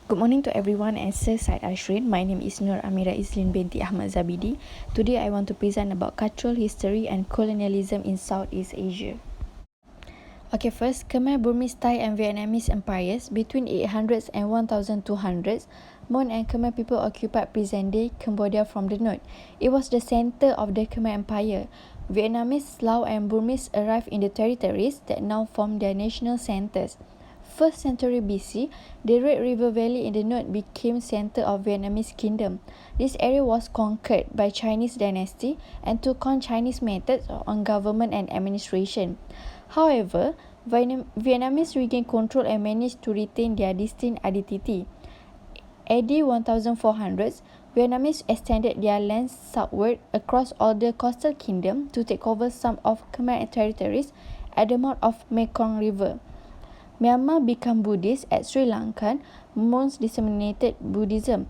Good morning to everyone and Sir Said Ashrin. My name is Nur Amira Islin binti Ahmad Zabidi. Today I want to present about cultural history and colonialism in Southeast Asia. Okay, first, Khmer, Burmese, Thai and Vietnamese empires between 800s and 1200s. Mon and Khmer people occupied present-day Cambodia from the north. It was the center of the Khmer Empire. Vietnamese, Lao and Burmese arrived in the territories that now form their national centers. 1st century BC, the Red River Valley in the north became center of Vietnamese kingdom. This area was conquered by Chinese dynasty and took on Chinese methods on government and administration. However, Vietnamese regained control and managed to retain their distinct identity. AD 1400s, Vietnamese extended their lands southward across all the coastal kingdom to take over some of Khmer territories at the mouth of Mekong River. Myanmar became Buddhist at Sri Lanka. Monks disseminated Buddhism.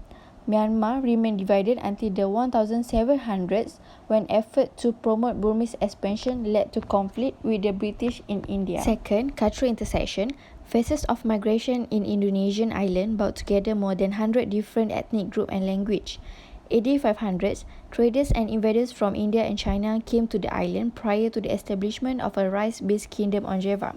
Myanmar remained divided until the 1700s when efforts to promote Burmese expansion led to conflict with the British in India. Second, cultural intersection. Phases of migration in Indonesian island brought together more than 100 different ethnic groups and language. AD 500s, traders and invaders from India and China came to the island prior to the establishment of a rice-based kingdom on Java.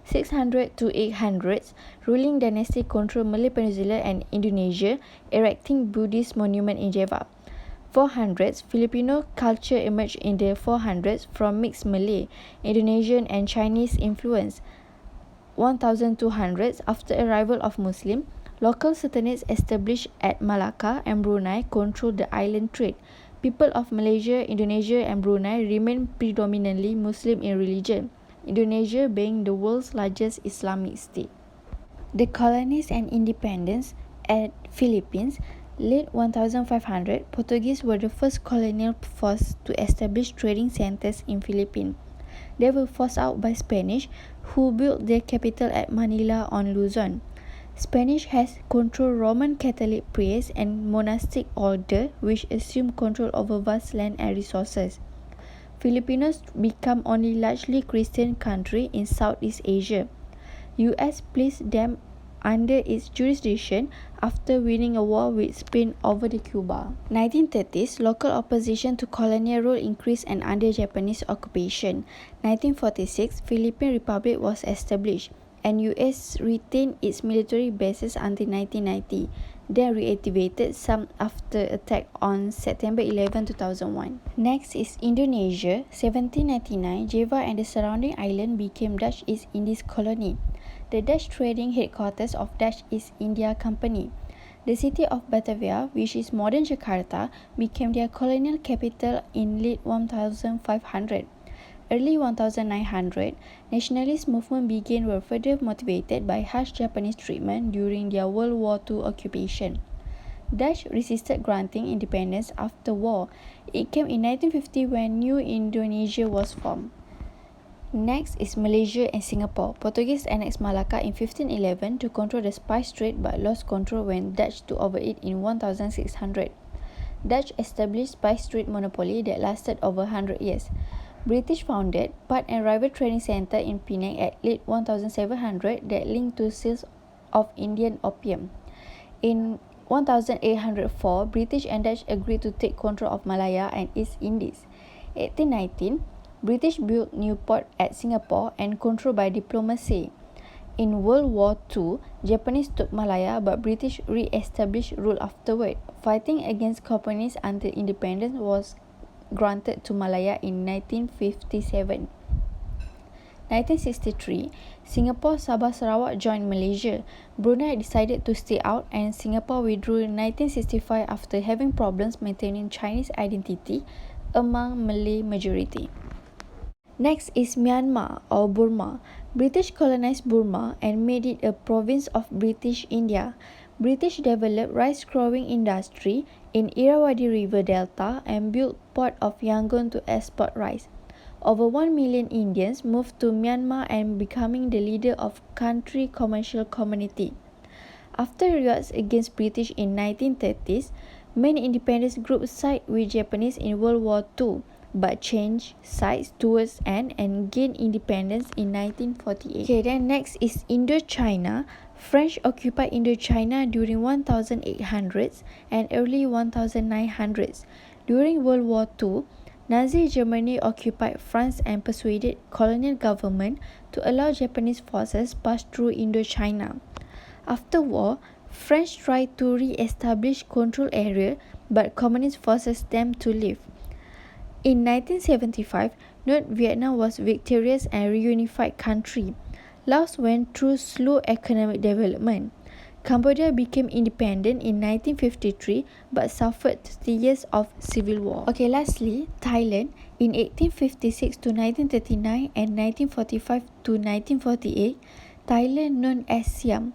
600 to 800s, ruling dynasty controlled Malay Peninsula and Indonesia, erecting Buddhist monument in Java. 400s, Filipino culture emerged in the 400s from mixed Malay, Indonesian and Chinese influence. 1200s, after arrival of Muslim, local sultanates established at Malacca and Brunei controlled the island trade. People of Malaysia, Indonesia and Brunei remained predominantly Muslim in religion, Indonesia being the world's largest Islamic state. The colonies and independence at Philippines. Late 1500, Portuguese were the first colonial force to establish trading centers in Philippines. They were forced out by Spanish, who built their capital at Manila on Luzon. Spanish has controlled Roman Catholic priests and monastic order, which assumed control over vast land and resources. Filipinos become only largely Christian country in Southeast Asia. US placed them under its jurisdiction after winning a war with Spain over the Cuba. 1930s, local opposition to colonial rule increased and under Japanese occupation. 1946, Philippine Republic was established and US retained its military bases until 1990, then reactivated some after attack on September 11, 2001. Next is Indonesia. 1799, Java and the surrounding island became Dutch East Indies colony. The Dutch trading headquarters of Dutch East India Company. The city of Batavia, which is modern Jakarta, became their colonial capital in late 1500. Early 1900, nationalist movement began were further motivated by harsh Japanese treatment during their World War II occupation. Dutch resisted granting independence after war. It came in 1950 when New Indonesia was formed. Next is Malaysia and Singapore. Portuguese annexed Malacca in 1511 to control the spice trade but lost control when Dutch took over it in 1600. Dutch established spice trade monopoly that lasted over 100 years. British founded Part and River Trading Centre in Penang at late 1700 that linked to sales of Indian opium. In 1804, British and Dutch agreed to take control of Malaya and East Indies. 1819, British built Newport at Singapore and controlled by diplomacy. In World War II, Japanese took Malaya but British re-established rule afterward, fighting against companies until independence was granted to Malaya in 1957. 1963, Singapore, Sabah, Sarawak joined Malaysia. Brunei decided to stay out and Singapore withdrew in 1965 after having problems maintaining Chinese identity among Malay majority. Next is Myanmar or Burma. British colonized Burma and made it a province of British India. British developed rice growing industry in Irrawaddy River Delta and built port of Yangon to export rice. Over 1 million Indians moved to Myanmar and becoming the leader of country commercial community. After riots against British in 1930s, many independence groups sided with Japanese in World War II. But changed sides towards end and gained independence in 1948. Okay, then next is Indochina. French occupied Indochina during 1800s and early 1900s. During World War II, Nazi Germany occupied France and persuaded colonial government to allow Japanese forces pass through Indochina. After war, French tried to re-establish control area, but communist forces them to leave. In 1975, North Vietnam was victorious and reunified country. Laos went through slow economic development. Cambodia became independent in 1953 but suffered 30 years of civil war. Okay, lastly, Thailand in 1856 to 1939 and 1945 to 1948, Thailand known as Siam.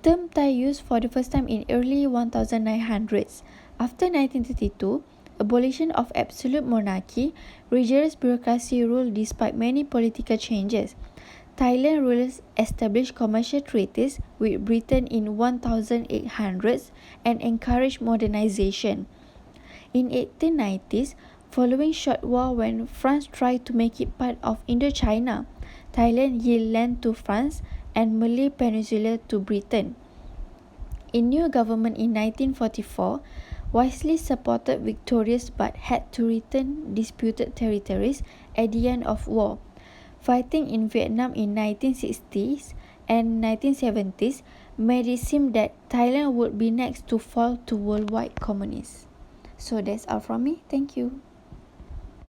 Term Thai used for the first time in early 1900s. After 1932, abolition of absolute monarchy, rigorous bureaucracy ruled despite many political changes. Thailand rulers established commercial treaties with Britain in 1800s and encouraged modernization. In 1890s, following short war when France tried to make it part of Indochina, Thailand yielded land to France and Malay Peninsula to Britain. In new government in 1944, wisely supported victorious but had to return disputed territories at the end of war. Fighting in Vietnam in 1960s and 1970s made it seem that Thailand would be next to fall to worldwide communists. So that's all from me. Thank you.